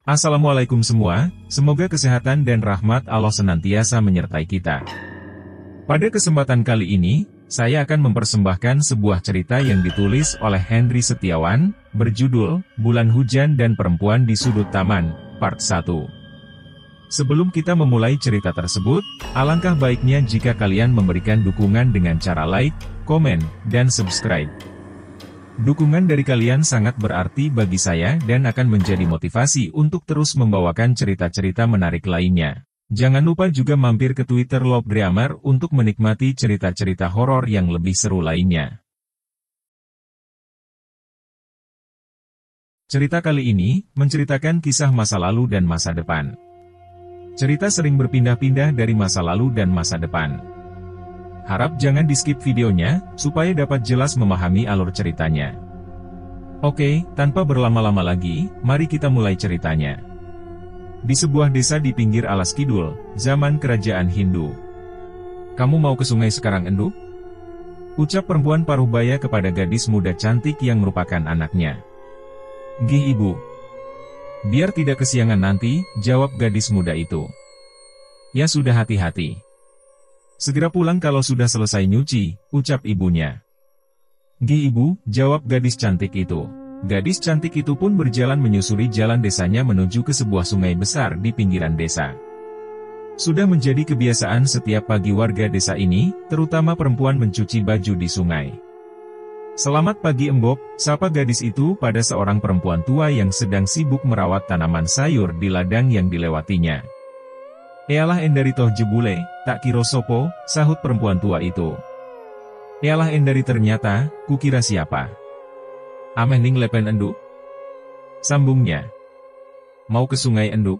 Assalamualaikum semua, semoga kesehatan dan rahmat Allah senantiasa menyertai kita. Pada kesempatan kali ini, saya akan mempersembahkan sebuah cerita yang ditulis oleh Henry Setiawan, berjudul, Bulan Hujan dan Perempuan di Sudut Taman, Part 1. Sebelum kita memulai cerita tersebut, alangkah baiknya jika kalian memberikan dukungan dengan cara like, komen, dan subscribe. Dukungan dari kalian sangat berarti bagi saya dan akan menjadi motivasi untuk terus membawakan cerita-cerita menarik lainnya. Jangan lupa juga mampir ke Twitter Lobdramer untuk menikmati cerita-cerita horor yang lebih seru lainnya. Cerita kali ini menceritakan kisah masa lalu dan masa depan. Cerita sering berpindah-pindah dari masa lalu dan masa depan. Harap jangan di-skip videonya, supaya dapat jelas memahami alur ceritanya. Oke, tanpa berlama-lama lagi, mari kita mulai ceritanya. Di sebuah desa di pinggir alas kidul, zaman kerajaan Hindu. "Kamu mau ke sungai sekarang, Enduk?" ucap perempuan paruh-baya kepada gadis muda cantik yang merupakan anaknya. "Gih ibu. Biar tidak kesiangan nanti," jawab gadis muda itu. "Ya sudah, hati-hati. Segera pulang kalau sudah selesai nyuci," ucap ibunya. "Gih ibu," jawab gadis cantik itu. Gadis cantik itu pun berjalan menyusuri jalan desanya menuju ke sebuah sungai besar di pinggiran desa. Sudah menjadi kebiasaan setiap pagi warga desa ini, terutama perempuan mencuci baju di sungai. "Selamat pagi Embok," sapa gadis itu pada seorang perempuan tua yang sedang sibuk merawat tanaman sayur di ladang yang dilewatinya. "Ealah Endari toh jebule, tak kira sopo," sahut perempuan tua itu. "Ealah Endari, ternyata, kukira siapa. Ameh ning lepen Enduk?" sambungnya. "Mau ke sungai Enduk?"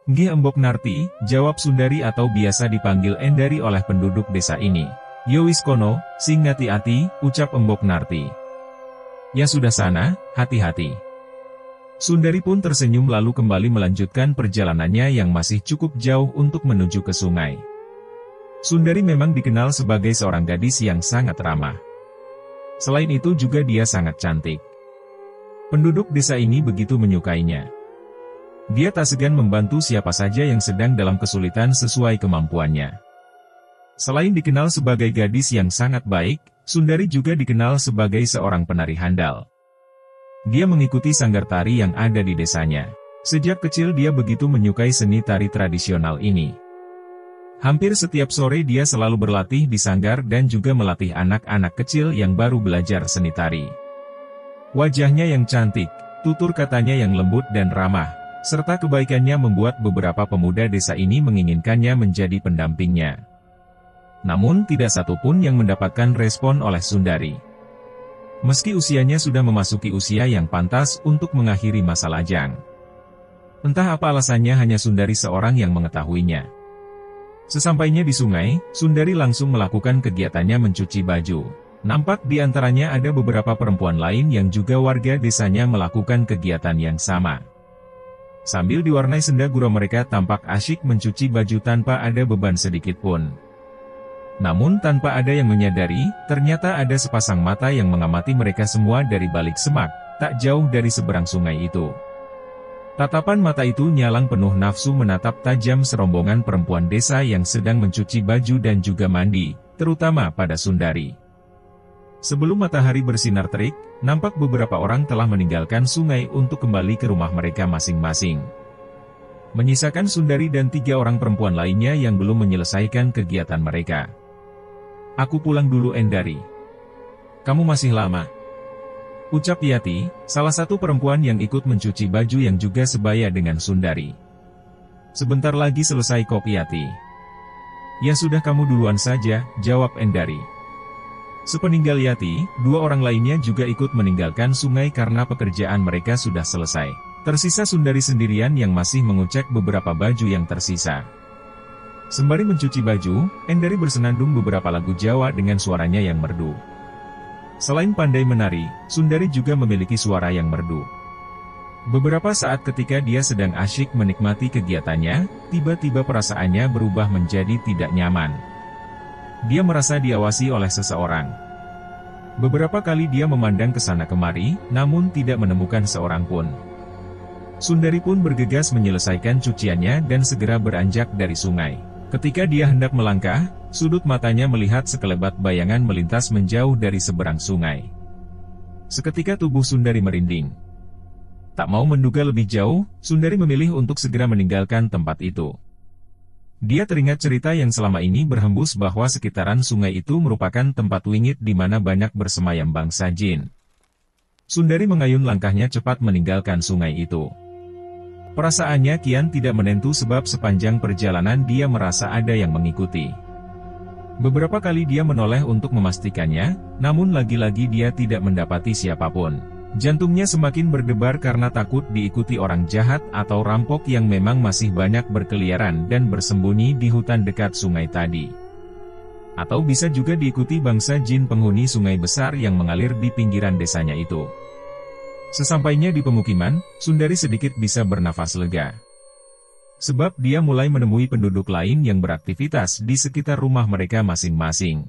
"Nggih Embok Narti," jawab Sundari atau biasa dipanggil Endari oleh penduduk desa ini. "Yo wis kono, sing ngati-ati," ucap Embok Narti. "Ya sudah sana, hati-hati." Sundari pun tersenyum lalu kembali melanjutkan perjalanannya yang masih cukup jauh untuk menuju ke sungai. Sundari memang dikenal sebagai seorang gadis yang sangat ramah. Selain itu juga dia sangat cantik. Penduduk desa ini begitu menyukainya. Dia tak segan membantu siapa saja yang sedang dalam kesulitan sesuai kemampuannya. Selain dikenal sebagai gadis yang sangat baik, Sundari juga dikenal sebagai seorang penari handal. Dia mengikuti sanggar tari yang ada di desanya. Sejak kecil dia begitu menyukai seni tari tradisional ini. Hampir setiap sore dia selalu berlatih di sanggar dan juga melatih anak-anak kecil yang baru belajar seni tari. Wajahnya yang cantik, tutur katanya yang lembut dan ramah, serta kebaikannya membuat beberapa pemuda desa ini menginginkannya menjadi pendampingnya. Namun tidak satupun yang mendapatkan respon oleh Sundari. Meski usianya sudah memasuki usia yang pantas untuk mengakhiri masa lajang. Entah apa alasannya, hanya Sundari seorang yang mengetahuinya. Sesampainya di sungai, Sundari langsung melakukan kegiatannya mencuci baju. Nampak di antaranya ada beberapa perempuan lain yang juga warga desanya melakukan kegiatan yang sama. Sambil diwarnai senda gurau, mereka tampak asyik mencuci baju tanpa ada beban sedikit pun. Namun tanpa ada yang menyadari, ternyata ada sepasang mata yang mengamati mereka semua dari balik semak, tak jauh dari seberang sungai itu. Tatapan mata itu nyalang penuh nafsu menatap tajam serombongan perempuan desa yang sedang mencuci baju dan juga mandi, terutama pada Sundari. Sebelum matahari bersinar terik, nampak beberapa orang telah meninggalkan sungai untuk kembali ke rumah mereka masing-masing. Menyisakan Sundari dan 3 orang perempuan lainnya yang belum menyelesaikan kegiatan mereka. "Aku pulang dulu Endari. Kamu masih lama?" ucap Yati, salah satu perempuan yang ikut mencuci baju yang juga sebaya dengan Sundari. "Sebentar lagi selesai kok Yati." "Ya sudah, kamu duluan saja," jawab Endari. Sepeninggal Yati, 2 orang lainnya juga ikut meninggalkan sungai karena pekerjaan mereka sudah selesai. Tersisa Sundari sendirian yang masih mengucek beberapa baju yang tersisa. Sembari mencuci baju, Endari bersenandung beberapa lagu Jawa dengan suaranya yang merdu. Selain pandai menari, Sundari juga memiliki suara yang merdu. Beberapa saat ketika dia sedang asyik menikmati kegiatannya, tiba-tiba perasaannya berubah menjadi tidak nyaman. Dia merasa diawasi oleh seseorang. Beberapa kali dia memandang ke sana kemari, namun tidak menemukan seorang pun. Sundari pun bergegas menyelesaikan cuciannya dan segera beranjak dari sungai. Ketika dia hendak melangkah, sudut matanya melihat sekelebat bayangan melintas menjauh dari seberang sungai. Seketika tubuh Sundari merinding. Tak mau menduga lebih jauh, Sundari memilih untuk segera meninggalkan tempat itu. Dia teringat cerita yang selama ini berhembus bahwa sekitaran sungai itu merupakan tempat wingit di mana banyak bersemayam bangsa jin. Sundari mengayun langkahnya cepat meninggalkan sungai itu. Perasaannya kian tidak menentu sebab sepanjang perjalanan dia merasa ada yang mengikuti. Beberapa kali dia menoleh untuk memastikannya, namun lagi-lagi dia tidak mendapati siapapun. Jantungnya semakin berdebar karena takut diikuti orang jahat atau rampok yang memang masih banyak berkeliaran dan bersembunyi di hutan dekat sungai tadi. Atau bisa juga diikuti bangsa jin penghuni sungai besar yang mengalir di pinggiran desanya itu. Sesampainya di pemukiman, Sundari sedikit bisa bernafas lega. Sebab dia mulai menemui penduduk lain yang beraktivitas di sekitar rumah mereka masing-masing.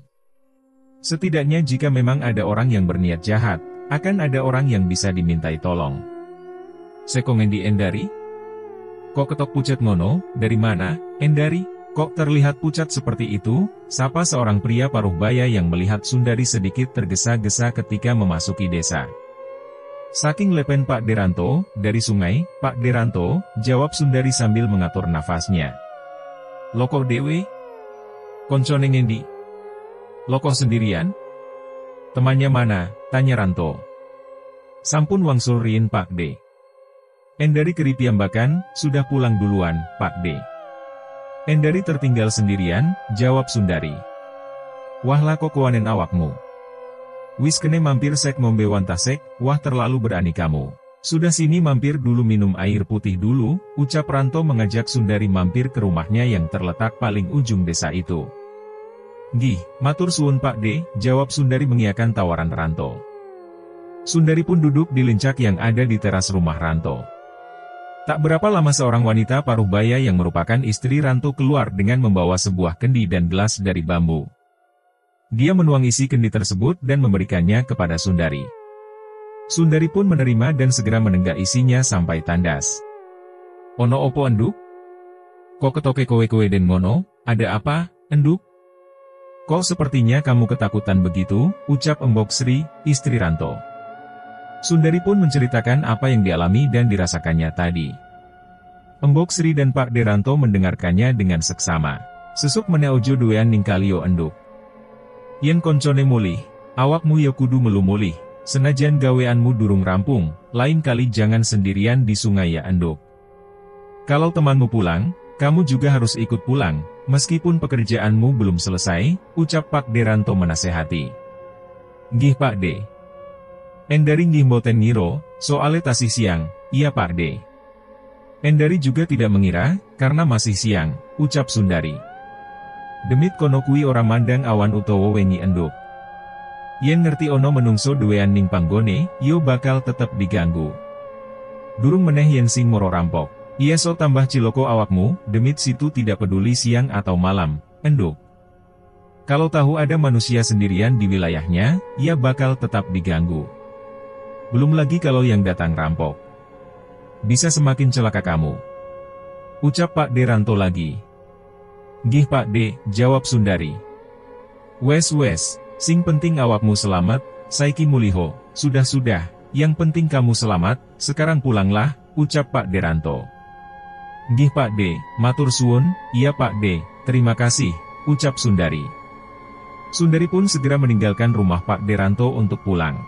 Setidaknya jika memang ada orang yang berniat jahat, akan ada orang yang bisa dimintai tolong. Sekongendi Endari? Kok ketok pucat ngono, dari mana, Endari? Kok terlihat pucat seperti itu? Sapa seorang pria paruh baya yang melihat Sundari sedikit tergesa-gesa ketika memasuki desa. Saking lepen Pak Deranto, dari sungai, Pak Deranto, jawab Sundari sambil mengatur nafasnya. Loko dewe? Koncone ngendi? Loko sendirian? Temannya mana? Tanya Ranto. Sampun wangsul rien Pak D. Endari keripiambakan, sudah pulang duluan, Pak D. Endari tertinggal sendirian, jawab Sundari. Wahlah kok kuanen awakmu. Wis kene mampir sek ngombe wantasek, wah terlalu berani kamu. Sudah sini mampir dulu minum air putih dulu, ucap Ranto mengajak Sundari mampir ke rumahnya yang terletak paling ujung desa itu. Gih, matur suwun Pak D, jawab Sundari mengiyakan tawaran Ranto. Sundari pun duduk di lincak yang ada di teras rumah Ranto. Tak berapa lama seorang wanita paruh baya yang merupakan istri Ranto keluar dengan membawa sebuah kendi dan gelas dari bambu. Dia menuang isi kendi tersebut dan memberikannya kepada Sundari. Sundari pun menerima dan segera menenggak isinya sampai tandas. Ono opo enduk? Kok ketoke kowe-kowe den ngono, ada apa, enduk? Kok sepertinya kamu ketakutan begitu, ucap Embok Sri, istri Ranto. Sundari pun menceritakan apa yang dialami dan dirasakannya tadi. Embok Sri dan Pak Deranto mendengarkannya dengan seksama. Sesuk meneh ojo duwean ningkalio enduk. Yen koncone mulih, awakmu ya kudu melu mulih, senajan gaweanmu durung rampung, lain kali jangan sendirian di sungai ya enduk. Kalau temanmu pulang, kamu juga harus ikut pulang, meskipun pekerjaanmu belum selesai, ucap Pak Deranto menasehati. Nggih Pak D. Endari nggih mboten ngiro, soale tasih siang, iya Pak D. Endari juga tidak mengira, karena masih siang, ucap Sundari. Demit kono kui ora mandang awan utawa wengi enduk. Yen ngerti ono menungso duwean ning panggone, yo bakal tetep diganggu. Durung meneh yen sing moro rampok. Iya so tambah ciloko awakmu, demit situ tidak peduli siang atau malam, enduk. Kalau tahu ada manusia sendirian di wilayahnya, ia bakal tetap diganggu. Belum lagi kalau yang datang rampok. Bisa semakin celaka kamu. Ucap Pak Deranto lagi. Gih Pak D, jawab Sundari. Wes, sing penting awakmu selamat, saiki muliho, sudah, yang penting kamu selamat, sekarang pulanglah, ucap Pak Deranto. Gih Pak D, matur suwun, iya Pak D, terima kasih, ucap Sundari. Sundari pun segera meninggalkan rumah Pak Deranto untuk pulang.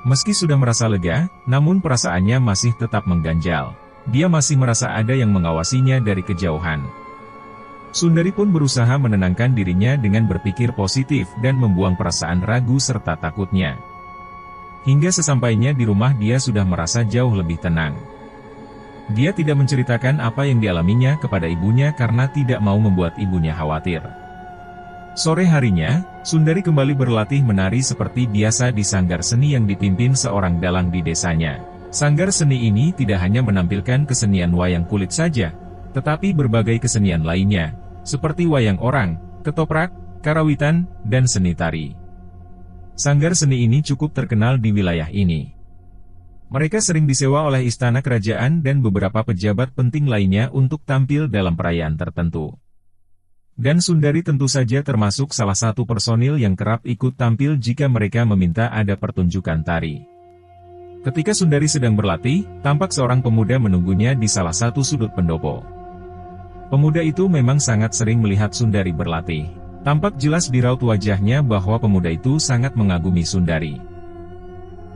Meski sudah merasa lega, namun perasaannya masih tetap mengganjal. Dia masih merasa ada yang mengawasinya dari kejauhan. Sundari pun berusaha menenangkan dirinya dengan berpikir positif dan membuang perasaan ragu serta takutnya. Hingga sesampainya di rumah dia sudah merasa jauh lebih tenang. Dia tidak menceritakan apa yang dialaminya kepada ibunya karena tidak mau membuat ibunya khawatir. Sore harinya, Sundari kembali berlatih menari seperti biasa di sanggar seni yang dipimpin seorang dalang di desanya. Sanggar seni ini tidak hanya menampilkan kesenian wayang kulit saja, tetapi berbagai kesenian lainnya, seperti wayang orang, ketoprak, karawitan, dan seni tari. Sanggar seni ini cukup terkenal di wilayah ini. Mereka sering disewa oleh istana kerajaan dan beberapa pejabat penting lainnya untuk tampil dalam perayaan tertentu. Dan Sundari tentu saja termasuk salah satu personil yang kerap ikut tampil jika mereka meminta ada pertunjukan tari. Ketika Sundari sedang berlatih, tampak seorang pemuda menunggunya di salah satu sudut pendopo. Pemuda itu memang sangat sering melihat Sundari berlatih. Tampak jelas di raut wajahnya bahwa pemuda itu sangat mengagumi Sundari.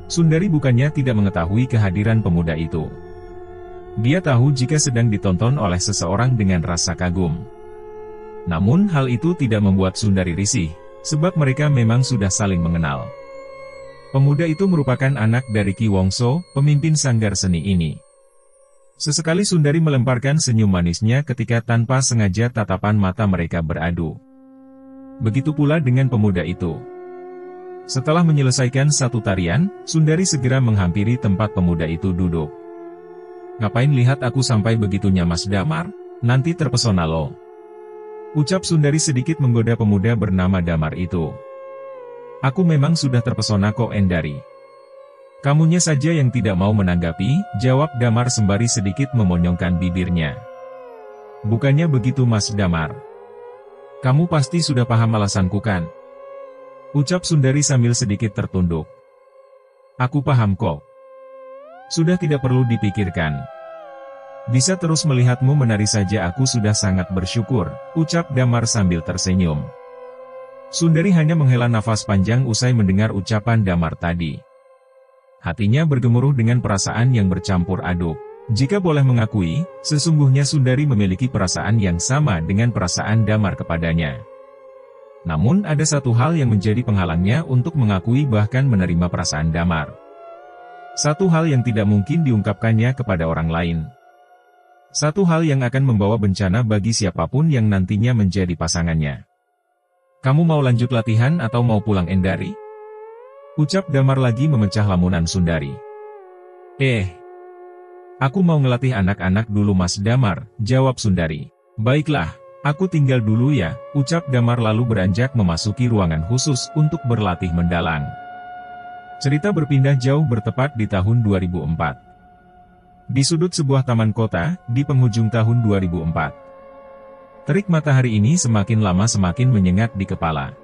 Sundari bukannya tidak mengetahui kehadiran pemuda itu. Dia tahu jika sedang ditonton oleh seseorang dengan rasa kagum. Namun hal itu tidak membuat Sundari risih, sebab mereka memang sudah saling mengenal. Pemuda itu merupakan anak dari Ki Wongso, pemimpin sanggar seni ini. Sesekali Sundari melemparkan senyum manisnya ketika tanpa sengaja tatapan mata mereka beradu. Begitu pula dengan pemuda itu. Setelah menyelesaikan satu tarian, Sundari segera menghampiri tempat pemuda itu duduk. "Ngapain lihat aku sampai begitunya Mas Damar? Nanti terpesona lo." Ucap Sundari sedikit menggoda pemuda bernama Damar itu. "Aku memang sudah terpesona kok Endari." "Kamunya saja yang tidak mau menanggapi," jawab Damar sembari sedikit memonyongkan bibirnya. "Bukannya begitu Mas Damar. Kamu pasti sudah paham alasanku kan?" Ucap Sundari sambil sedikit tertunduk. "Aku paham kok. Sudah tidak perlu dipikirkan. Bisa terus melihatmu menari saja aku sudah sangat bersyukur," ucap Damar sambil tersenyum. Sundari hanya menghela nafas panjang usai mendengar ucapan Damar tadi. Hatinya bergemuruh dengan perasaan yang bercampur aduk. Jika boleh mengakui, sesungguhnya Sundari memiliki perasaan yang sama dengan perasaan Damar kepadanya. Namun ada satu hal yang menjadi penghalangnya untuk mengakui bahkan menerima perasaan Damar. Satu hal yang tidak mungkin diungkapkannya kepada orang lain. Satu hal yang akan membawa bencana bagi siapapun yang nantinya menjadi pasangannya. "Kamu mau lanjut latihan atau mau pulang Endari?" Ucap Damar lagi memecah lamunan Sundari. Aku mau ngelatih anak-anak dulu Mas Damar," jawab Sundari. "Baiklah. Aku tinggal dulu ya," ucap Damar lalu beranjak memasuki ruangan khusus untuk berlatih mendalang. Cerita berpindah jauh bertepat di tahun 2004. Di sudut sebuah taman kota, di penghujung tahun 2004. Terik matahari ini semakin lama semakin menyengat di kepala.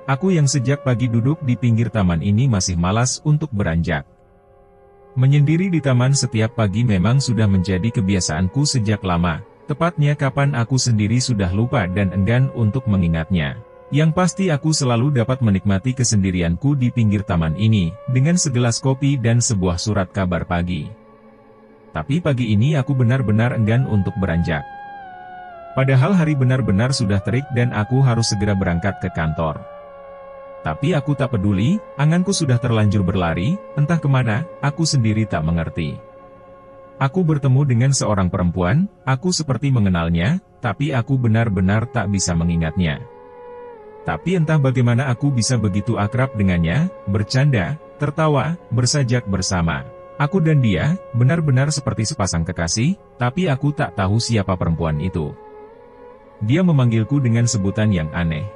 Aku yang sejak pagi duduk di pinggir taman ini masih malas untuk beranjak. Menyendiri di taman setiap pagi memang sudah menjadi kebiasaanku sejak lama. Tepatnya kapan aku sendiri sudah lupa dan enggan untuk mengingatnya. Yang pasti aku selalu dapat menikmati kesendirianku di pinggir taman ini, dengan segelas kopi dan sebuah surat kabar pagi. Tapi pagi ini aku benar-benar enggan untuk beranjak. Padahal hari benar-benar sudah terik dan aku harus segera berangkat ke kantor. Tapi aku tak peduli, anganku sudah terlanjur berlari, entah kemana, aku sendiri tak mengerti. Aku bertemu dengan seorang perempuan, aku seperti mengenalnya, tapi aku benar-benar tak bisa mengingatnya. Tapi entah bagaimana aku bisa begitu akrab dengannya, bercanda, tertawa, bersajak bersama. Aku dan dia, benar-benar seperti sepasang kekasih, tapi aku tak tahu siapa perempuan itu. Dia memanggilku dengan sebutan yang aneh.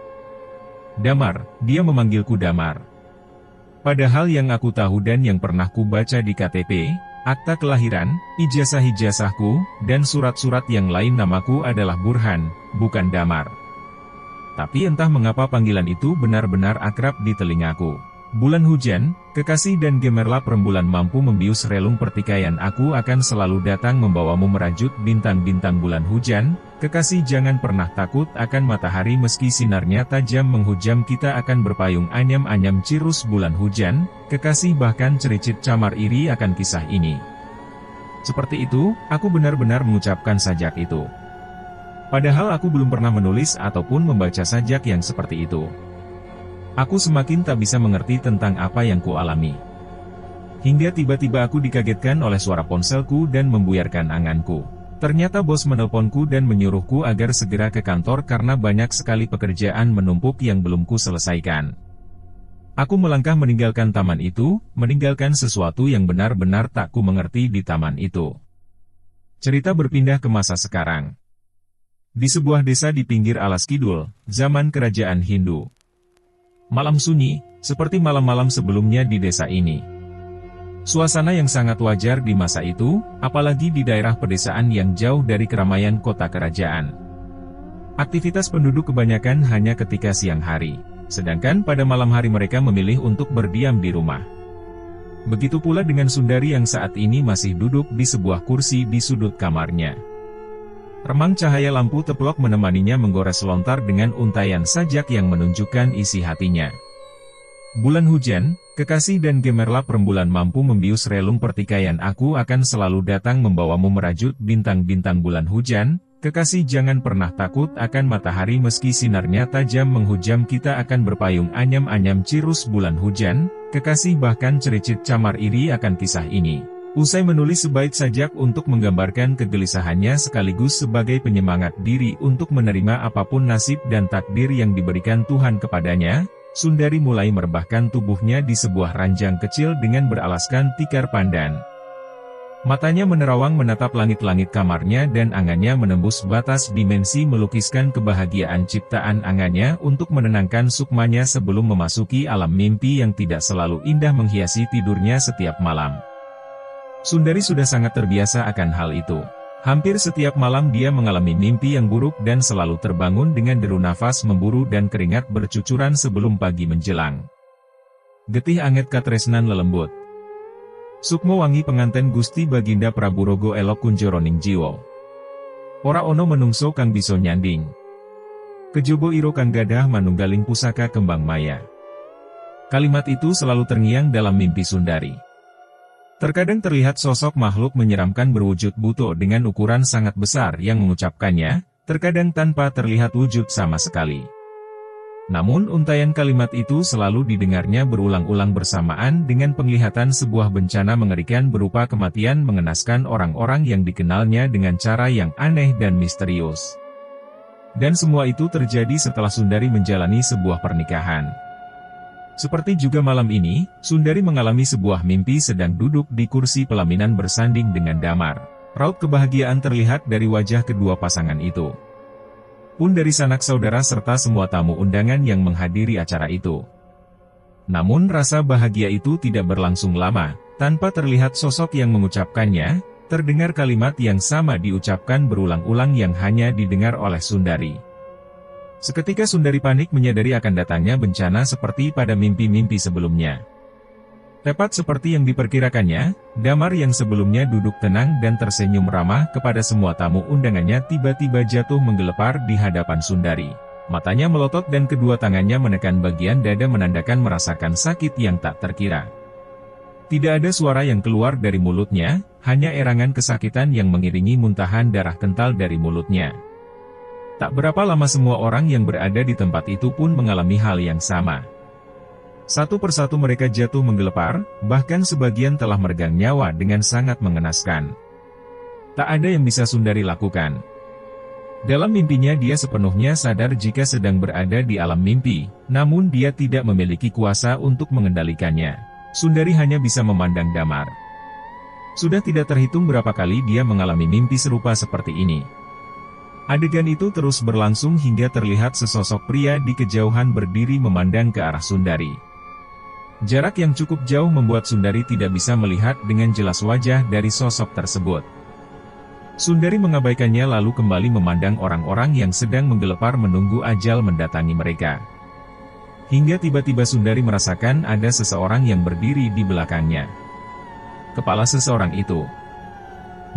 Damar, dia memanggilku Damar. Padahal yang aku tahu dan yang pernah ku baca di KTP, akta kelahiran, ijazah-ijazahku, dan surat-surat yang lain namaku adalah Burhan, bukan Damar. Tapi entah mengapa panggilan itu benar-benar akrab di telingaku. Bulan hujan, kekasih dan gemerlap rembulan mampu membius relung pertikaian aku akan selalu datang membawamu merajut bintang-bintang bulan hujan, kekasih jangan pernah takut akan matahari meski sinarnya tajam menghujam kita akan berpayung anyam-anyam cirus bulan hujan, kekasih bahkan cericit camar iri akan kisah ini. Seperti itu, aku benar-benar mengucapkan sajak itu. Padahal aku belum pernah menulis ataupun membaca sajak yang seperti itu. Aku semakin tak bisa mengerti tentang apa yang kualami. Hingga tiba-tiba aku dikagetkan oleh suara ponselku dan membuyarkan anganku. Ternyata bos menelponku dan menyuruhku agar segera ke kantor karena banyak sekali pekerjaan menumpuk yang belum ku selesaikan. Aku melangkah meninggalkan taman itu, meninggalkan sesuatu yang benar-benar tak ku mengerti di taman itu. Cerita berpindah ke masa sekarang. Di sebuah desa di pinggir alas kidul, zaman kerajaan Hindu. Malam sunyi, seperti malam-malam sebelumnya di desa ini. Suasana yang sangat wajar di masa itu, apalagi di daerah pedesaan yang jauh dari keramaian kota kerajaan. Aktivitas penduduk kebanyakan hanya ketika siang hari, sedangkan pada malam hari mereka memilih untuk berdiam di rumah. Begitu pula dengan Sundari yang saat ini masih duduk di sebuah kursi di sudut kamarnya. Remang cahaya lampu teplok menemaninya menggores lontar dengan untaian sajak yang menunjukkan isi hatinya. Bulan hujan, kekasih dan gemerlap rembulan mampu membius relung pertikaian. Aku akan selalu datang membawamu merajut bintang-bintang bulan hujan. Kekasih jangan pernah takut akan matahari meski sinarnya tajam menghujam. Kita akan berpayung anyam-anyam cirus bulan hujan. Kekasih bahkan cericit camar iri akan kisah ini. Usai menulis sebait sajak untuk menggambarkan kegelisahannya sekaligus sebagai penyemangat diri untuk menerima apapun nasib dan takdir yang diberikan Tuhan kepadanya, Sundari mulai merebahkan tubuhnya di sebuah ranjang kecil dengan beralaskan tikar pandan. Matanya menerawang menatap langit-langit kamarnya dan angannya menembus batas dimensi melukiskan kebahagiaan ciptaan angannya untuk menenangkan sukmanya sebelum memasuki alam mimpi yang tidak selalu indah menghiasi tidurnya setiap malam. Sundari sudah sangat terbiasa akan hal itu. Hampir setiap malam dia mengalami mimpi yang buruk dan selalu terbangun dengan deru nafas memburu dan keringat bercucuran sebelum pagi menjelang. Getih anget katresnan lelembut. Sukmo wangi penganten Gusti Baginda Prabu Rogo elok kunjoroning jiwo. Ora ono menungso kang bisa nyanding. Kejobo iro kang gadah manunggaling pusaka kembang maya. Kalimat itu selalu terngiang dalam mimpi Sundari. Terkadang terlihat sosok makhluk menyeramkan berwujud buto dengan ukuran sangat besar yang mengucapkannya, terkadang tanpa terlihat wujud sama sekali. Namun untaian kalimat itu selalu didengarnya berulang-ulang bersamaan dengan penglihatan sebuah bencana mengerikan berupa kematian mengenaskan orang-orang yang dikenalnya dengan cara yang aneh dan misterius. Dan semua itu terjadi setelah Sundari menjalani sebuah pernikahan. Seperti juga malam ini, Sundari mengalami sebuah mimpi sedang duduk di kursi pelaminan bersanding dengan Damar. Raut kebahagiaan terlihat dari wajah kedua pasangan itu. Pun dari sanak saudara serta semua tamu undangan yang menghadiri acara itu. Namun rasa bahagia itu tidak berlangsung lama, tanpa terlihat sosok yang mengucapkannya, terdengar kalimat yang sama diucapkan berulang-ulang yang hanya didengar oleh Sundari. Seketika Sundari panik menyadari akan datangnya bencana seperti pada mimpi-mimpi sebelumnya. Tepat seperti yang diperkirakannya, Damar yang sebelumnya duduk tenang dan tersenyum ramah kepada semua tamu undangannya tiba-tiba jatuh menggelepar di hadapan Sundari. Matanya melotot dan kedua tangannya menekan bagian dada menandakan merasakan sakit yang tak terkira. Tidak ada suara yang keluar dari mulutnya, hanya erangan kesakitan yang mengiringi muntahan darah kental dari mulutnya. Tak berapa lama semua orang yang berada di tempat itu pun mengalami hal yang sama. Satu persatu mereka jatuh menggelepar, bahkan sebagian telah meregang nyawa dengan sangat mengenaskan. Tak ada yang bisa Sundari lakukan. Dalam mimpinya dia sepenuhnya sadar jika sedang berada di alam mimpi, namun dia tidak memiliki kuasa untuk mengendalikannya. Sundari hanya bisa memandang Damar. Sudah tidak terhitung berapa kali dia mengalami mimpi serupa seperti ini. Adegan itu terus berlangsung hingga terlihat sesosok pria di kejauhan berdiri memandang ke arah Sundari. Jarak yang cukup jauh membuat Sundari tidak bisa melihat dengan jelas wajah dari sosok tersebut. Sundari mengabaikannya lalu kembali memandang orang-orang yang sedang menggelepar menunggu ajal mendatangi mereka. Hingga tiba-tiba Sundari merasakan ada seseorang yang berdiri di belakangnya. Kepala seseorang itu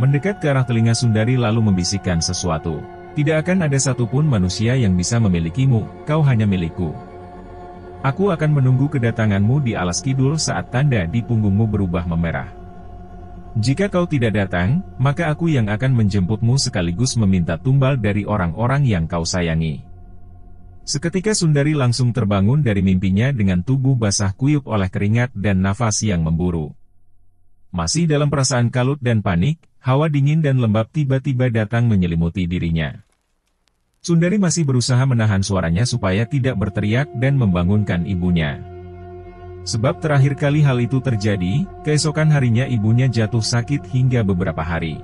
mendekat ke arah telinga Sundari lalu membisikkan sesuatu. Tidak akan ada satupun manusia yang bisa memilikimu, kau hanya milikku. Aku akan menunggu kedatanganmu di alas kidul saat tanda di punggungmu berubah memerah. Jika kau tidak datang, maka aku yang akan menjemputmu sekaligus meminta tumbal dari orang-orang yang kau sayangi. Seketika Sundari langsung terbangun dari mimpinya dengan tubuh basah kuyup oleh keringat dan nafas yang memburu. Masih dalam perasaan kalut dan panik, hawa dingin dan lembab tiba-tiba datang menyelimuti dirinya. Sundari masih berusaha menahan suaranya supaya tidak berteriak dan membangunkan ibunya. Sebab terakhir kali hal itu terjadi, keesokan harinya ibunya jatuh sakit hingga beberapa hari.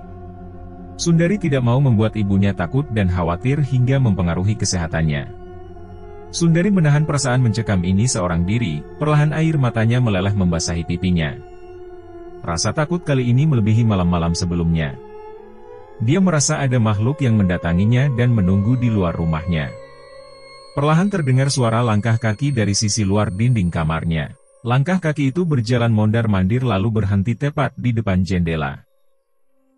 Sundari tidak mau membuat ibunya takut dan khawatir hingga mempengaruhi kesehatannya. Sundari menahan perasaan mencekam ini seorang diri, perlahan air matanya meleleh membasahi pipinya. Rasa takut kali ini melebihi malam-malam sebelumnya. Dia merasa ada makhluk yang mendatanginya dan menunggu di luar rumahnya. Perlahan terdengar suara langkah kaki dari sisi luar dinding kamarnya. Langkah kaki itu berjalan mondar-mandir lalu berhenti tepat di depan jendela.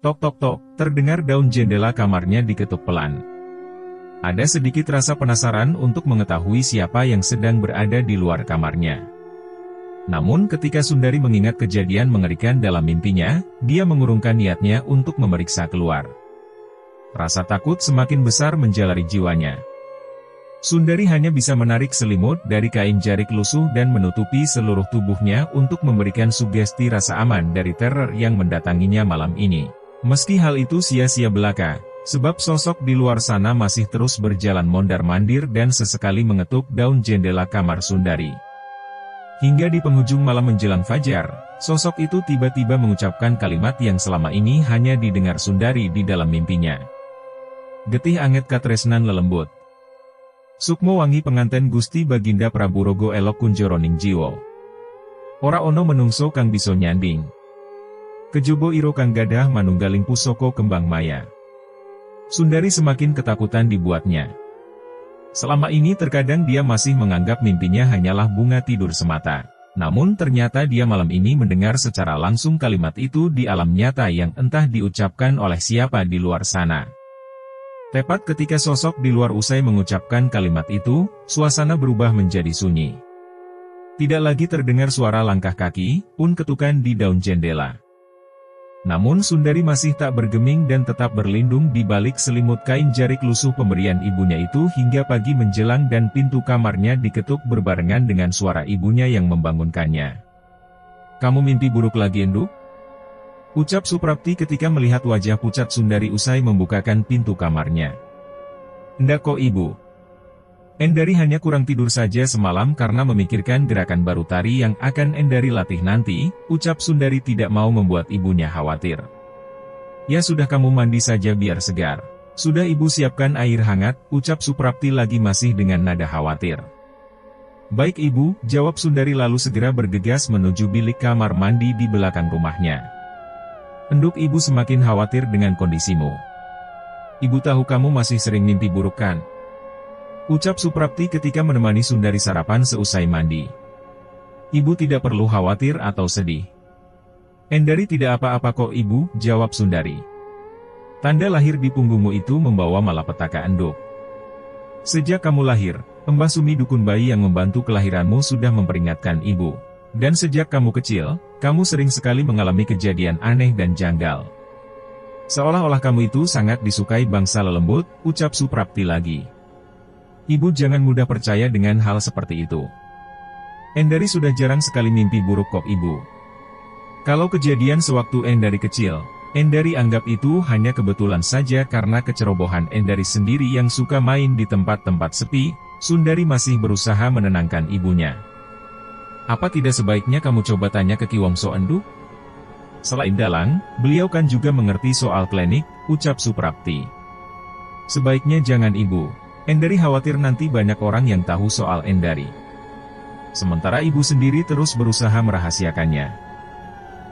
Tok tok tok, terdengar daun jendela kamarnya diketuk pelan. Ada sedikit rasa penasaran untuk mengetahui siapa yang sedang berada di luar kamarnya. Namun ketika Sundari mengingat kejadian mengerikan dalam mimpinya, dia mengurungkan niatnya untuk memeriksa keluar. Rasa takut semakin besar menjalari jiwanya. Sundari hanya bisa menarik selimut dari kain jarik lusuh dan menutupi seluruh tubuhnya untuk memberikan sugesti rasa aman dari teror yang mendatanginya malam ini. Meski hal itu sia-sia belaka, sebab sosok di luar sana masih terus berjalan mondar-mandir dan sesekali mengetuk daun jendela kamar Sundari. Hingga di penghujung malam menjelang fajar, sosok itu tiba-tiba mengucapkan kalimat yang selama ini hanya didengar Sundari di dalam mimpinya. Getih anget katresnan lelembut. Sukmo wangi penganten Gusti Baginda Prabu Rogo elok kunjoroning jiwo. Ora ono menungso kang bisa nyanding. Kejobo iro kang gadah manunggaling pusoko kembang maya. Sundari semakin ketakutan dibuatnya. Selama ini terkadang dia masih menganggap mimpinya hanyalah bunga tidur semata. Namun ternyata dia malam ini mendengar secara langsung kalimat itu di alam nyata yang entah diucapkan oleh siapa di luar sana. Tepat ketika sosok di luar usai mengucapkan kalimat itu, suasana berubah menjadi sunyi. Tidak lagi terdengar suara langkah kaki, pun ketukan di daun jendela. Namun Sundari masih tak bergeming dan tetap berlindung di balik selimut kain jarik lusuh pemberian ibunya itu hingga pagi menjelang dan pintu kamarnya diketuk berbarengan dengan suara ibunya yang membangunkannya. "Kamu mimpi buruk lagi, Enduk?" ucap Suprapti ketika melihat wajah pucat Sundari usai membukakan pintu kamarnya. "Ndak kok ibu. Endari hanya kurang tidur saja semalam karena memikirkan gerakan baru tari yang akan Endari latih nanti," ucap Sundari tidak mau membuat ibunya khawatir. "Ya sudah kamu mandi saja biar segar. Sudah ibu siapkan air hangat," ucap Suprapti lagi masih dengan nada khawatir. "Baik ibu," jawab Sundari lalu segera bergegas menuju bilik kamar mandi di belakang rumahnya. "Enduk, ibu semakin khawatir dengan kondisimu. Ibu tahu kamu masih sering mimpi buruk kan?" ucap Suprapti ketika menemani Sundari sarapan seusai mandi. "Ibu tidak perlu khawatir atau sedih. Endari tidak apa-apa kok ibu," jawab Sundari. "Tanda lahir di punggungmu itu membawa malapetaka Enduk. Sejak kamu lahir, Mbah Sumi dukun bayi yang membantu kelahiranmu sudah memperingatkan ibu. Dan sejak kamu kecil, kamu sering sekali mengalami kejadian aneh dan janggal. Seolah-olah kamu itu sangat disukai bangsa lelembut," ucap Suprapti lagi. "Ibu jangan mudah percaya dengan hal seperti itu. Endari sudah jarang sekali mimpi buruk kok ibu. Kalau kejadian sewaktu Endari kecil, Endari anggap itu hanya kebetulan saja karena kecerobohan Endari sendiri yang suka main di tempat-tempat sepi." Sundari masih berusaha menenangkan ibunya. "Apa tidak sebaiknya kamu coba tanya ke Ki Wongso Enduk? Selain dalang, beliau kan juga mengerti soal klinik," ucap Suprapti. "Sebaiknya jangan ibu. Endari khawatir nanti banyak orang yang tahu soal Endari. Sementara ibu sendiri terus berusaha merahasiakannya.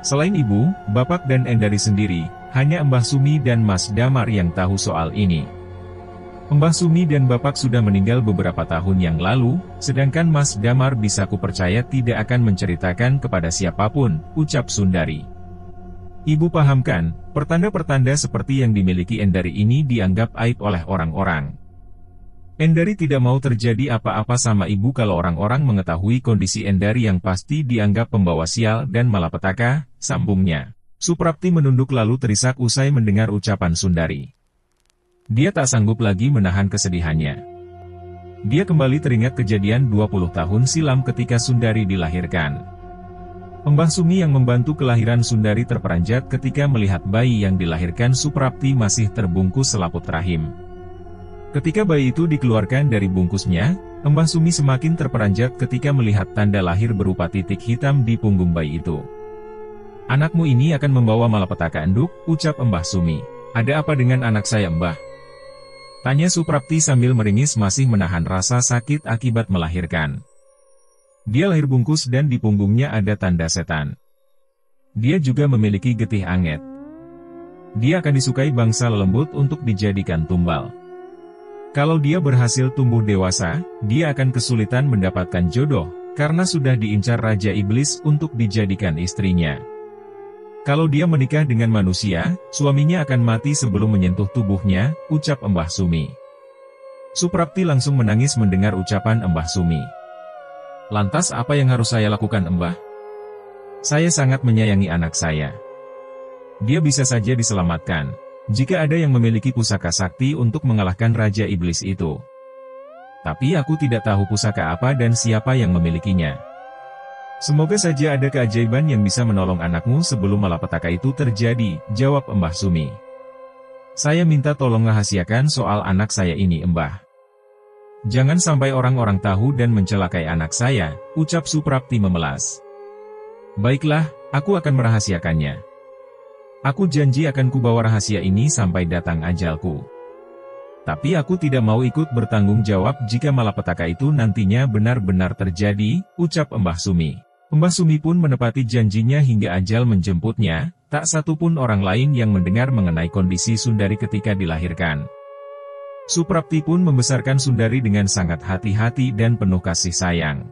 Selain ibu, bapak dan Endari sendiri, hanya Mbah Sumi dan Mas Damar yang tahu soal ini. Mbah Sumi dan bapak sudah meninggal beberapa tahun yang lalu, sedangkan Mas Damar bisa kupercaya tidak akan menceritakan kepada siapapun," ucap Sundari. "Ibu paham kan, pertanda-pertanda seperti yang dimiliki Endari ini dianggap aib oleh orang-orang. Endari tidak mau terjadi apa-apa sama ibu kalau orang-orang mengetahui kondisi Endari yang pasti dianggap pembawa sial dan malapetaka," sambungnya. Suprapti menunduk lalu terisak usai mendengar ucapan Sundari. Dia tak sanggup lagi menahan kesedihannya. Dia kembali teringat kejadian 20 tahun silam ketika Sundari dilahirkan. Mbah Sumi yang membantu kelahiran Sundari terperanjat ketika melihat bayi yang dilahirkan Suprapti masih terbungkus selaput rahim. Ketika bayi itu dikeluarkan dari bungkusnya, Mbah Sumi semakin terperanjat ketika melihat tanda lahir berupa titik hitam di punggung bayi itu. "Anakmu ini akan membawa malapetaka Enduk," ucap Mbah Sumi. "Ada apa dengan anak saya, Mbah?" tanya Suprapti sambil meringis masih menahan rasa sakit akibat melahirkan. "Dia lahir bungkus dan di punggungnya ada tanda setan. Dia juga memiliki getih anget. Dia akan disukai bangsa lelembut untuk dijadikan tumbal. Kalau dia berhasil tumbuh dewasa, dia akan kesulitan mendapatkan jodoh, karena sudah diincar Raja Iblis untuk dijadikan istrinya. Kalau dia menikah dengan manusia, suaminya akan mati sebelum menyentuh tubuhnya, ucap Mbah Sumi. Suprapti langsung menangis mendengar ucapan Mbah Sumi. Lantas apa yang harus saya lakukan, Mbah? Saya sangat menyayangi anak saya. Dia bisa saja diselamatkan, jika ada yang memiliki pusaka sakti untuk mengalahkan Raja Iblis itu. Tapi aku tidak tahu pusaka apa dan siapa yang memilikinya. Semoga saja ada keajaiban yang bisa menolong anakmu sebelum malapetaka itu terjadi, jawab Mbah Sumi. Saya minta tolong rahasiakan soal anak saya ini, Mbah. Jangan sampai orang-orang tahu dan mencelakai anak saya, ucap Suprapti memelas. Baiklah, aku akan merahasiakannya. Aku janji akan kubawa rahasia ini sampai datang ajalku. Tapi aku tidak mau ikut bertanggung jawab jika malapetaka itu nantinya benar-benar terjadi, ucap Mbah Sumi. Mbah Sumi pun menepati janjinya hingga ajal menjemputnya, tak satu pun orang lain yang mendengar mengenai kondisi Sundari ketika dilahirkan. Suprapti pun membesarkan Sundari dengan sangat hati-hati dan penuh kasih sayang.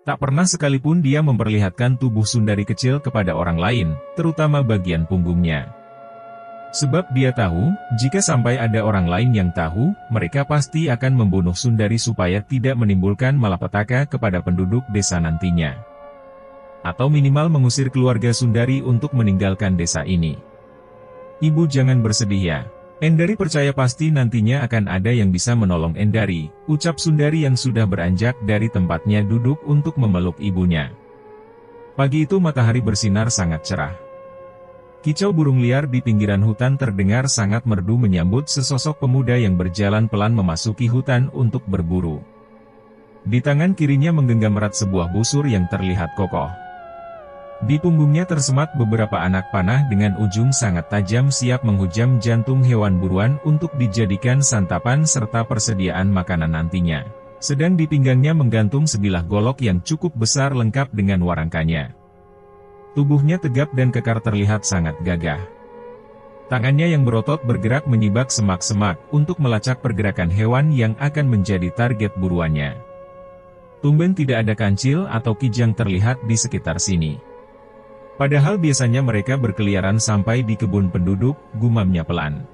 Tak pernah sekalipun dia memperlihatkan tubuh Sundari kecil kepada orang lain, terutama bagian punggungnya. Sebab dia tahu, jika sampai ada orang lain yang tahu, mereka pasti akan membunuh Sundari supaya tidak menimbulkan malapetaka kepada penduduk desa nantinya. Atau minimal mengusir keluarga Sundari untuk meninggalkan desa ini. Ibu jangan bersedih ya. Endari percaya pasti nantinya akan ada yang bisa menolong Endari, ucap Sundari yang sudah beranjak dari tempatnya duduk untuk memeluk ibunya. Pagi itu matahari bersinar sangat cerah. Kicau burung liar di pinggiran hutan terdengar sangat merdu menyambut sesosok pemuda yang berjalan pelan memasuki hutan untuk berburu. Di tangan kirinya menggenggam erat sebuah busur yang terlihat kokoh. Di punggungnya tersemat beberapa anak panah dengan ujung sangat tajam siap menghujam jantung hewan buruan untuk dijadikan santapan serta persediaan makanan nantinya. Sedang di pinggangnya menggantung sebilah golok yang cukup besar lengkap dengan warangkanya. Tubuhnya tegap dan kekar terlihat sangat gagah. Tangannya yang berotot bergerak menyibak semak-semak untuk melacak pergerakan hewan yang akan menjadi target buruannya. Tumben tidak ada kancil atau kijang terlihat di sekitar sini. Padahal biasanya mereka berkeliaran sampai di kebun penduduk, gumamnya pelan.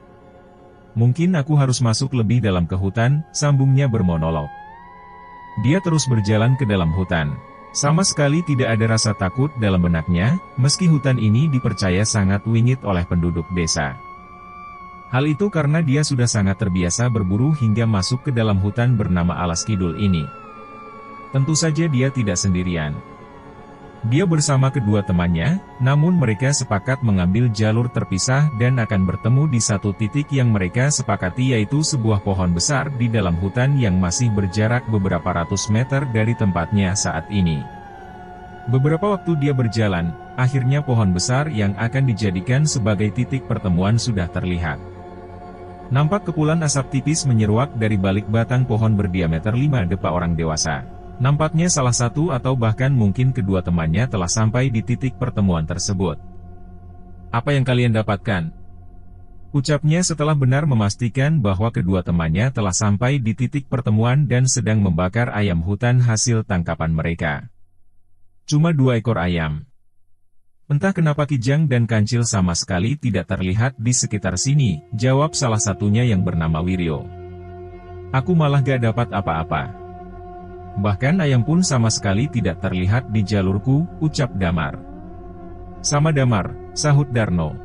Mungkin aku harus masuk lebih dalam ke hutan, sambungnya bermonolog. Dia terus berjalan ke dalam hutan. Sama sekali tidak ada rasa takut dalam benaknya, meski hutan ini dipercaya sangat wingit oleh penduduk desa. Hal itu karena dia sudah sangat terbiasa berburu hingga masuk ke dalam hutan bernama Alas Kidul ini. Tentu saja dia tidak sendirian. Dia bersama kedua temannya, namun mereka sepakat mengambil jalur terpisah dan akan bertemu di satu titik yang mereka sepakati yaitu sebuah pohon besar di dalam hutan yang masih berjarak beberapa ratus meter dari tempatnya saat ini. Beberapa waktu dia berjalan, akhirnya pohon besar yang akan dijadikan sebagai titik pertemuan sudah terlihat. Nampak kepulan asap tipis menyeruak dari balik batang pohon berdiameter 5 depa orang dewasa. Nampaknya salah satu atau bahkan mungkin kedua temannya telah sampai di titik pertemuan tersebut. Apa yang kalian dapatkan? Ucapnya setelah benar memastikan bahwa kedua temannya telah sampai di titik pertemuan dan sedang membakar ayam hutan hasil tangkapan mereka. Cuma 2 ekor ayam. Entah kenapa kijang dan kancil sama sekali tidak terlihat di sekitar sini, jawab salah satunya yang bernama Wiryo. Aku malah gak dapat apa-apa. Bahkan ayam pun sama sekali tidak terlihat di jalurku, ucap Damar. Sama Damar, sahut Darno.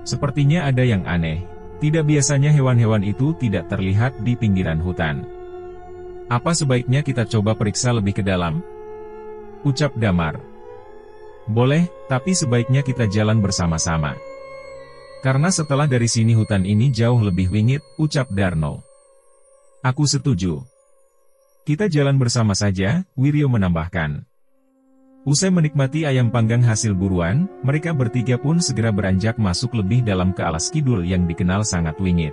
Sepertinya ada yang aneh. Tidak biasanya hewan-hewan itu tidak terlihat di pinggiran hutan. Apa sebaiknya kita coba periksa lebih ke dalam? Ucap Damar. Boleh, tapi sebaiknya kita jalan bersama-sama. Karena setelah dari sini hutan ini jauh lebih wingit, ucap Darno. Aku setuju. Kita jalan bersama saja, Wiryo menambahkan. Usai menikmati ayam panggang hasil buruan, mereka bertiga pun segera beranjak masuk lebih dalam ke Alas Kidul yang dikenal sangat wingit.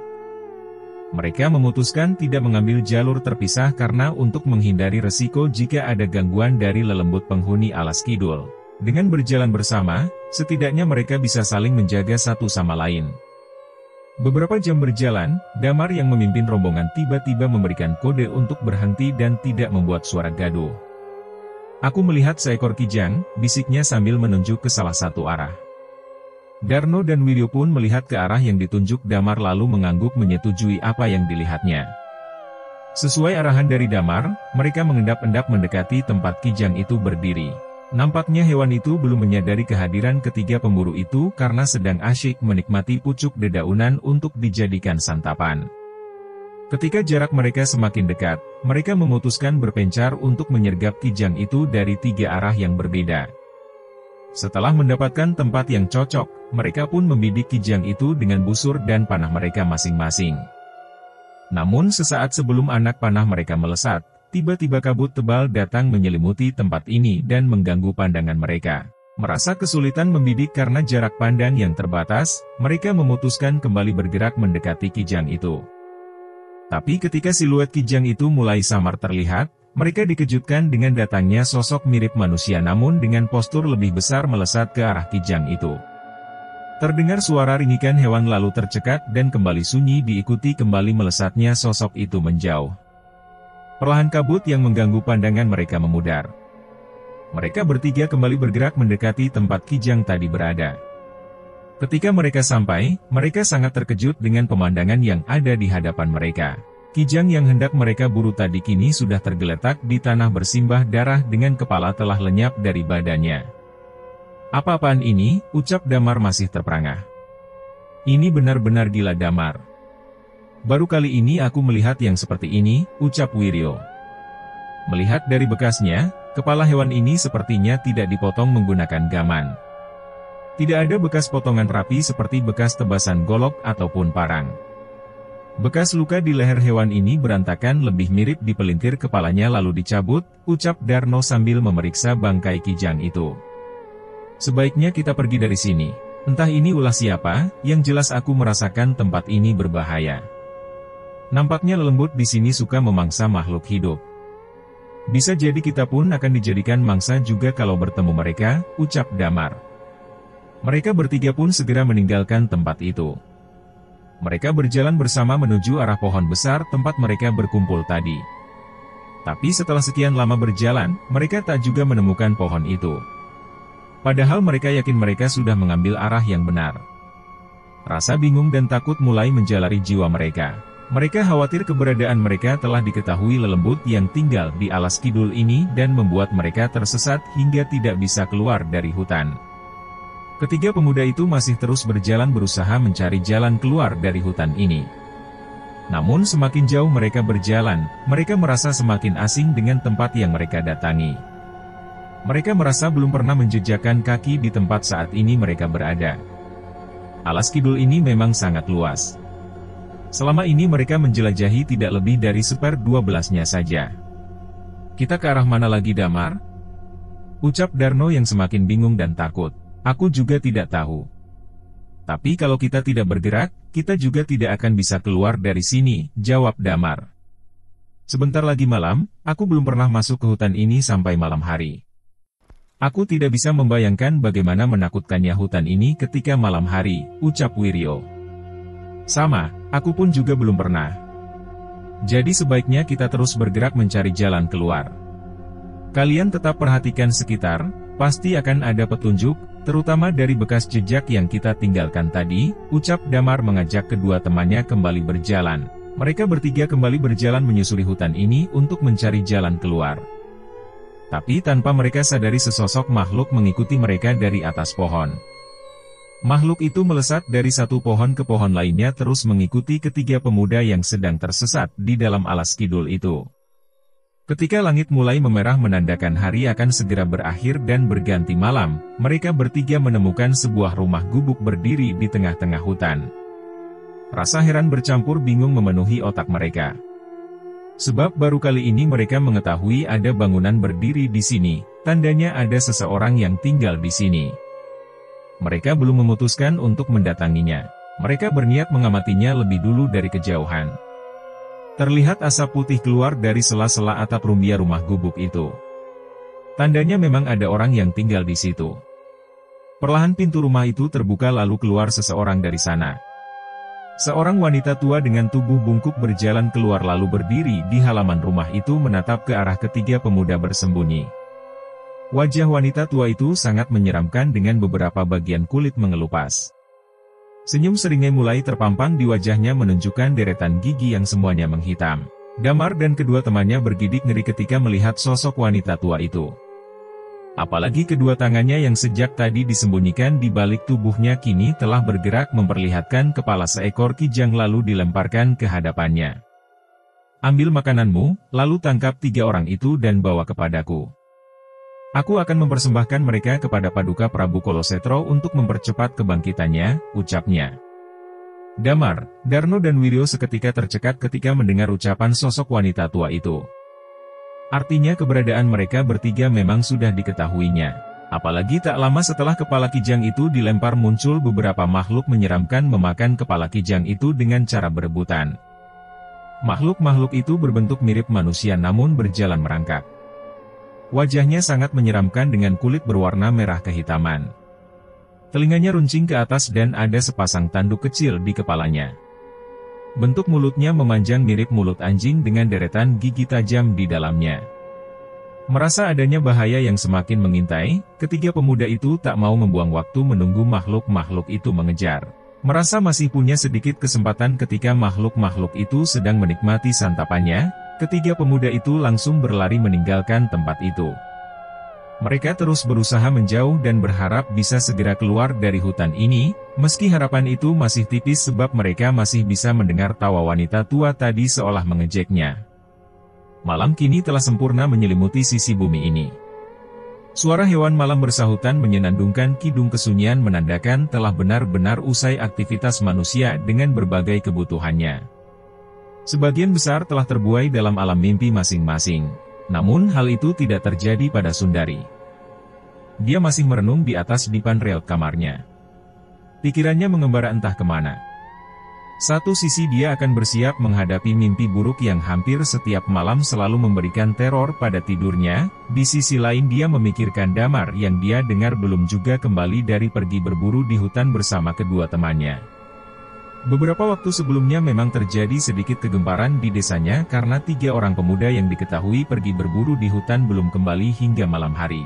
Mereka memutuskan tidak mengambil jalur terpisah karena untuk menghindari resiko jika ada gangguan dari lelembut penghuni Alas Kidul. Dengan berjalan bersama, setidaknya mereka bisa saling menjaga satu sama lain. Beberapa jam berjalan, Damar yang memimpin rombongan tiba-tiba memberikan kode untuk berhenti dan tidak membuat suara gaduh. Aku melihat seekor kijang, bisiknya sambil menunjuk ke salah satu arah. Darno dan Wiryo pun melihat ke arah yang ditunjuk Damar lalu mengangguk menyetujui apa yang dilihatnya. Sesuai arahan dari Damar, mereka mengendap-endap mendekati tempat kijang itu berdiri. Nampaknya hewan itu belum menyadari kehadiran ketiga pemburu itu karena sedang asyik menikmati pucuk dedaunan untuk dijadikan santapan. Ketika jarak mereka semakin dekat, mereka memutuskan berpencar untuk menyergap kijang itu dari tiga arah yang berbeda. Setelah mendapatkan tempat yang cocok, mereka pun membidik kijang itu dengan busur dan panah mereka masing-masing. Namun sesaat sebelum anak panah mereka melesat, tiba-tiba kabut tebal datang menyelimuti tempat ini dan mengganggu pandangan mereka. Merasa kesulitan membidik karena jarak pandang yang terbatas, mereka memutuskan kembali bergerak mendekati kijang itu. Tapi ketika siluet kijang itu mulai samar terlihat, mereka dikejutkan dengan datangnya sosok mirip manusia namun dengan postur lebih besar melesat ke arah kijang itu. Terdengar suara ringikan hewan lalu tercekat dan kembali sunyi diikuti kembali melesatnya sosok itu menjauh. Perlahan kabut yang mengganggu pandangan mereka memudar. Mereka bertiga kembali bergerak mendekati tempat kijang tadi berada. Ketika mereka sampai, mereka sangat terkejut dengan pemandangan yang ada di hadapan mereka. Kijang yang hendak mereka buru tadi kini sudah tergeletak di tanah bersimbah darah dengan kepala telah lenyap dari badannya. "Apa-apaan ini?" ucap Damar masih terperangah. "Ini benar-benar gila Damar. Baru kali ini aku melihat yang seperti ini," ucap Wiryo. Melihat dari bekasnya, kepala hewan ini sepertinya tidak dipotong menggunakan gaman. Tidak ada bekas potongan rapi seperti bekas tebasan golok ataupun parang. Bekas luka di leher hewan ini berantakan lebih mirip dipelintir kepalanya lalu dicabut, ucap Darno sambil memeriksa bangkai kijang itu. "Sebaiknya kita pergi dari sini. Entah ini ulah siapa, yang jelas aku merasakan tempat ini berbahaya. Nampaknya lelembut di sini suka memangsa makhluk hidup. Bisa jadi kita pun akan dijadikan mangsa juga kalau bertemu mereka," ucap Damar. Mereka bertiga pun segera meninggalkan tempat itu. Mereka berjalan bersama menuju arah pohon besar tempat mereka berkumpul tadi. Tapi setelah sekian lama berjalan, mereka tak juga menemukan pohon itu. Padahal mereka yakin mereka sudah mengambil arah yang benar. Rasa bingung dan takut mulai menjalari jiwa mereka. Mereka khawatir keberadaan mereka telah diketahui lelembut yang tinggal di alas kidul ini dan membuat mereka tersesat hingga tidak bisa keluar dari hutan. Ketiga pemuda itu masih terus berjalan berusaha mencari jalan keluar dari hutan ini. Namun semakin jauh mereka berjalan, mereka merasa semakin asing dengan tempat yang mereka datangi. Mereka merasa belum pernah menjejakkan kaki di tempat saat ini mereka berada. Alas kidul ini memang sangat luas. Selama ini mereka menjelajahi tidak lebih dari 1/12-nya saja. "Kita ke arah mana lagi Damar?" ucap Darno yang semakin bingung dan takut. "Aku juga tidak tahu. Tapi kalau kita tidak bergerak, kita juga tidak akan bisa keluar dari sini," jawab Damar. "Sebentar lagi malam, aku belum pernah masuk ke hutan ini sampai malam hari. Aku tidak bisa membayangkan bagaimana menakutkannya hutan ini ketika malam hari," ucap Wiryo. "Sama, aku pun juga belum pernah. Jadi sebaiknya kita terus bergerak mencari jalan keluar. Kalian tetap perhatikan sekitar, pasti akan ada petunjuk, terutama dari bekas jejak yang kita tinggalkan tadi," ucap Damar mengajak kedua temannya kembali berjalan. Mereka bertiga kembali berjalan menyusuri hutan ini untuk mencari jalan keluar. Tapi tanpa mereka sadari sesosok makhluk mengikuti mereka dari atas pohon. Makhluk itu melesat dari satu pohon ke pohon lainnya terus mengikuti ketiga pemuda yang sedang tersesat di dalam alas kidul itu. Ketika langit mulai memerah menandakan hari akan segera berakhir dan berganti malam, mereka bertiga menemukan sebuah rumah gubuk berdiri di tengah-tengah hutan. Rasa heran bercampur bingung memenuhi otak mereka. Sebab baru kali ini mereka mengetahui ada bangunan berdiri di sini, tandanya ada seseorang yang tinggal di sini. Mereka belum memutuskan untuk mendatanginya. Mereka berniat mengamatinya lebih dulu dari kejauhan. Terlihat asap putih keluar dari sela-sela atap rumbia rumah gubuk itu. Tandanya memang ada orang yang tinggal di situ. Perlahan pintu rumah itu terbuka lalu keluar seseorang dari sana. Seorang wanita tua dengan tubuh bungkuk berjalan keluar lalu berdiri di halaman rumah itu menatap ke arah ketiga pemuda bersembunyi. Wajah wanita tua itu sangat menyeramkan dengan beberapa bagian kulit mengelupas. Senyum seringai mulai terpampang di wajahnya menunjukkan deretan gigi yang semuanya menghitam. Damar dan kedua temannya bergidik ngeri ketika melihat sosok wanita tua itu. Apalagi kedua tangannya yang sejak tadi disembunyikan di balik tubuhnya kini telah bergerak memperlihatkan kepala seekor kijang lalu dilemparkan ke hadapannya. Ambil makananmu, lalu tangkap 3 orang itu dan bawa kepadaku. Aku akan mempersembahkan mereka kepada Paduka Prabu Kolosetro untuk mempercepat kebangkitannya, ucapnya. Damar, Darno dan Wiryo seketika tercekat ketika mendengar ucapan sosok wanita tua itu. Artinya keberadaan mereka bertiga memang sudah diketahuinya. Apalagi tak lama setelah kepala kijang itu dilempar muncul beberapa makhluk menyeramkan memakan kepala kijang itu dengan cara berebutan. Makhluk-makhluk itu berbentuk mirip manusia namun berjalan merangkak. Wajahnya sangat menyeramkan dengan kulit berwarna merah kehitaman. Telinganya runcing ke atas dan ada sepasang tanduk kecil di kepalanya. Bentuk mulutnya memanjang mirip mulut anjing dengan deretan gigi tajam di dalamnya. Merasa adanya bahaya yang semakin mengintai, ketiga pemuda itu tak mau membuang waktu menunggu makhluk-makhluk itu mengejar. Merasa masih punya sedikit kesempatan ketika makhluk-makhluk itu sedang menikmati santapannya, ketiga pemuda itu langsung berlari meninggalkan tempat itu. Mereka terus berusaha menjauh dan berharap bisa segera keluar dari hutan ini, meski harapan itu masih tipis sebab mereka masih bisa mendengar tawa wanita tua tadi seolah mengejeknya. Malam kini telah sempurna menyelimuti sisi bumi ini. Suara hewan malam bersahutan menyenandungkan kidung kesunyian menandakan telah benar-benar usai aktivitas manusia dengan berbagai kebutuhannya. Sebagian besar telah terbuai dalam alam mimpi masing-masing. Namun hal itu tidak terjadi pada Sundari. Dia masih merenung di atas dipan rel kamarnya. Pikirannya mengembara entah kemana. Satu sisi dia akan bersiap menghadapi mimpi buruk yang hampir setiap malam selalu memberikan teror pada tidurnya, di sisi lain dia memikirkan Damar yang dia dengar belum juga kembali dari pergi berburu di hutan bersama kedua temannya. Beberapa waktu sebelumnya memang terjadi sedikit kegemparan di desanya karena 3 orang pemuda yang diketahui pergi berburu di hutan belum kembali hingga malam hari.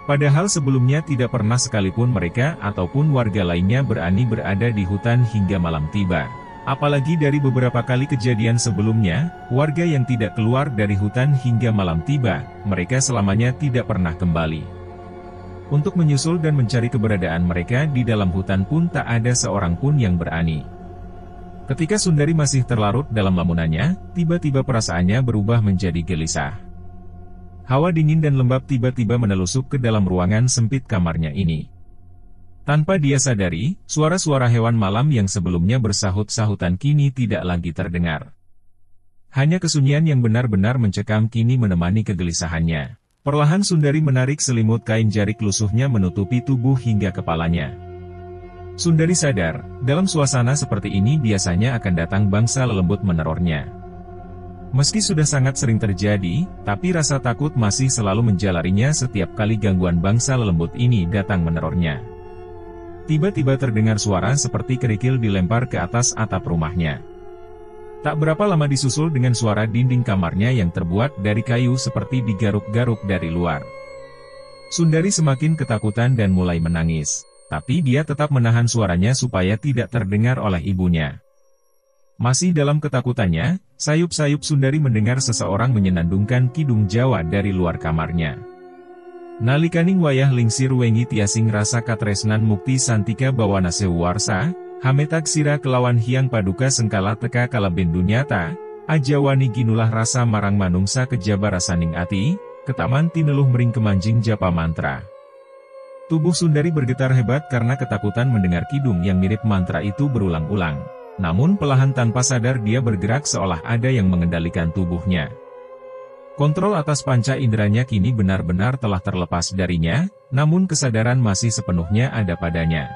Padahal sebelumnya tidak pernah sekalipun mereka ataupun warga lainnya berani berada di hutan hingga malam tiba. Apalagi dari beberapa kali kejadian sebelumnya, warga yang tidak keluar dari hutan hingga malam tiba, mereka selamanya tidak pernah kembali. Untuk menyusul dan mencari keberadaan mereka di dalam hutan pun tak ada seorang pun yang berani. Ketika Sundari masih terlarut dalam lamunannya, tiba-tiba perasaannya berubah menjadi gelisah. Hawa dingin dan lembab tiba-tiba menelusup ke dalam ruangan sempit kamarnya ini. Tanpa dia sadari, suara-suara hewan malam yang sebelumnya bersahut-sahutan kini tidak lagi terdengar. Hanya kesunyian yang benar-benar mencekam kini menemani kegelisahannya. Perlahan Sundari menarik selimut kain jarik lusuhnya menutupi tubuh hingga kepalanya. Sundari sadar, dalam suasana seperti ini biasanya akan datang bangsa lelembut menerornya. Meski sudah sangat sering terjadi, tapi rasa takut masih selalu menjalarinya setiap kali gangguan bangsa lelembut ini datang menerornya. Tiba-tiba terdengar suara seperti kerikil dilempar ke atas atap rumahnya. Tak berapa lama disusul dengan suara dinding kamarnya yang terbuat dari kayu seperti digaruk-garuk dari luar. Sundari semakin ketakutan dan mulai menangis. Tapi dia tetap menahan suaranya supaya tidak terdengar oleh ibunya. Masih dalam ketakutannya, sayup-sayup Sundari mendengar seseorang menyenandungkan kidung Jawa dari luar kamarnya. Nalikaning wayah lingsir wengi tiasing rasa katresnan mukti santika bawana sewuarsa, hametak sira kelawan hiang paduka sengkala teka kalaben dunyata, aja wani ginulah rasa marang manungsa kejaba rasaning ati, ketaman tineluh mering kemanjing japa mantra. Tubuh Sundari bergetar hebat karena ketakutan mendengar kidung yang mirip mantra itu berulang-ulang. Namun perlahan tanpa sadar dia bergerak seolah ada yang mengendalikan tubuhnya. Kontrol atas panca inderanya kini benar-benar telah terlepas darinya, namun kesadaran masih sepenuhnya ada padanya.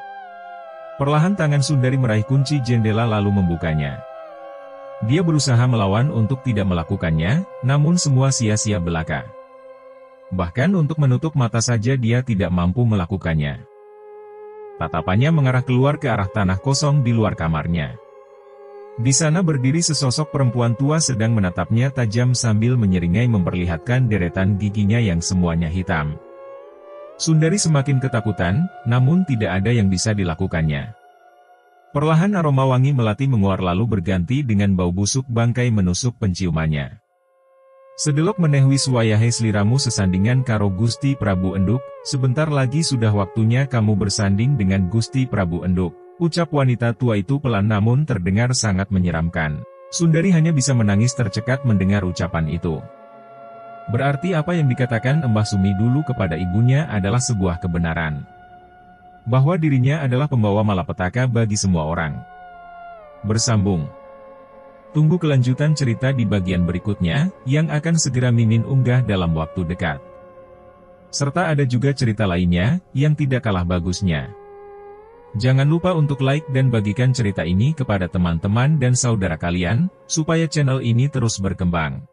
Perlahan tangan Sundari meraih kunci jendela lalu membukanya. Dia berusaha melawan untuk tidak melakukannya, namun semua sia-sia belaka. Bahkan untuk menutup mata saja dia tidak mampu melakukannya. Tatapannya mengarah keluar ke arah tanah kosong di luar kamarnya. Di sana berdiri sesosok perempuan tua sedang menatapnya tajam sambil menyeringai memperlihatkan deretan giginya yang semuanya hitam. Sundari semakin ketakutan, namun tidak ada yang bisa dilakukannya. Perlahan aroma wangi melati menguar lalu berganti dengan bau busuk bangkai menusuk penciumannya. Sedelok menehwi suwayahe sliramu sesandingan karo Gusti Prabu Enduk, sebentar lagi sudah waktunya kamu bersanding dengan Gusti Prabu Enduk, ucap wanita tua itu pelan namun terdengar sangat menyeramkan. Sundari hanya bisa menangis tercekat mendengar ucapan itu. Berarti apa yang dikatakan Mbah Sumi dulu kepada ibunya adalah sebuah kebenaran. Bahwa dirinya adalah pembawa malapetaka bagi semua orang. Bersambung. Tunggu kelanjutan cerita di bagian berikutnya, yang akan segera Mimin unggah dalam waktu dekat. Serta ada juga cerita lainnya, yang tidak kalah bagusnya. Jangan lupa untuk like dan bagikan cerita ini kepada teman-teman dan saudara kalian, supaya channel ini terus berkembang.